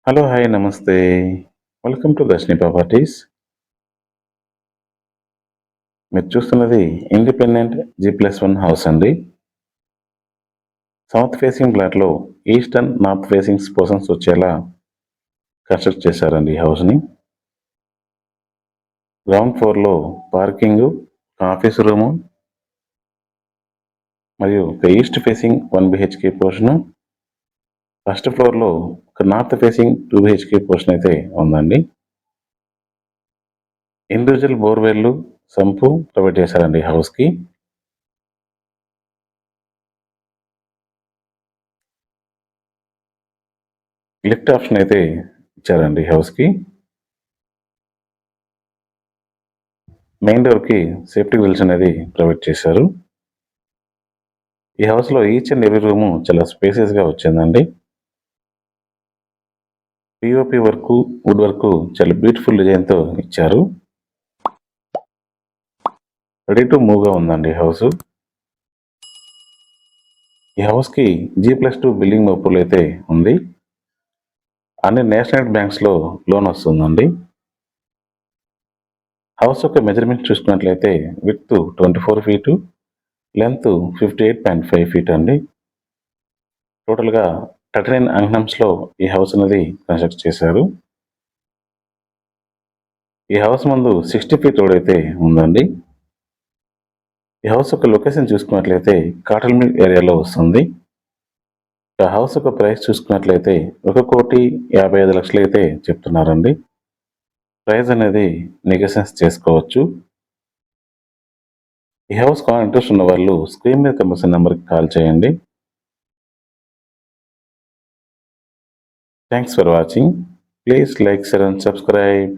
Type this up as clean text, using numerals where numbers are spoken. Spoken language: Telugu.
హలో! హాయ్! నమస్తే. Welcome to Darshini properties. మీరు చూస్తున్నది ఇండిపెండెంట్ జీ+1 హౌస్ అండి. సౌత్ ఫేసింగ్ ఫ్లాట్‌లో east and north facings portions వచ్చేలా కన్‌స్ట్రక్ట్ చేశారండి ఈ హౌస్‌ని. గ్రౌండ్ ఫ్లోర్‌లో పార్కింగు, ఆఫీస్ రూము మరియు ఒక east facing 1 BHK portion. First ఫ్లోర్‌లో ఒక నార్త్ ఫేసింగ్ 2 బీహెచ్‌కే పోర్షన్ అయితే ఉందండి. ఇండివిడ్యువల్ బోర్‌వెల్లు, సంపు ప్రొవైడ్ చేశారండి ఈ హౌస్‌కి. లిఫ్ట్ ఆప్షన్ అయితే ఇచ్చారండి ఈ హౌస్‌కి. మెయిన్ డోర్‌కి సేఫ్టీ గ్రిల్స్ అనేది ప్రొవైడ్ చేశారు. ఈ హౌస్‌లో ఈచ్ అండ్ ఎవ్రీ రూము చాలా స్పేసియస్‌గా వచ్చిందండి. పీఓపీ వర్కు, వుడ్ వర్కు చాలా బ్యూటిఫుల్ డిజైన్‌తో ఇచ్చారు. రెడీ టు మూవ్‌గా ఉందండి హౌసు. ఈ హౌస్‌కి G+2 బిల్డింగ్ అప్రూవల్ అయితే ఉంది. అన్ని నేషనలైజ్డ్ బ్యాంక్స్‌లో లోన్ వస్తుందండి. హౌస్ యొక్క మెజర్‌మెంట్ చూసుకున్నట్లయితే విడ్త్ 24 ఫీటు, లెంత్ 58.5 ఫీట్ అండి. టోటల్‌గా 39 అంకణంస్‌లో ఈ హౌస్ అనేది కన్‌స్ట్రక్ట్ చేశారు. ఈ హౌస్ ముందు 60 ఫీట్ రోడ్ అయితే ఉందండి. ఈ హౌస్ యొక్క లొకేషన్ చూసుకున్నట్లయితే కాటన్ మిల్ ఏరియాలో వస్తుంది. ఈ హౌస్ యొక్క ప్రైస్ చూసుకున్నట్లయితే 1,55,00,000 అయితే చెప్తున్నారండి. ప్రైస్ అనేది నెగోషియేషన్ చేసుకోవచ్చు. ఈ హౌస్ కావాలని ఇంట్రెస్ట్ ఉన్న వాళ్ళు స్క్రీన్ మీద కనిపిస్తున్న నెంబర్‌కి కాల్ చేయండి. Thanks for watching. Please like, share and subscribe.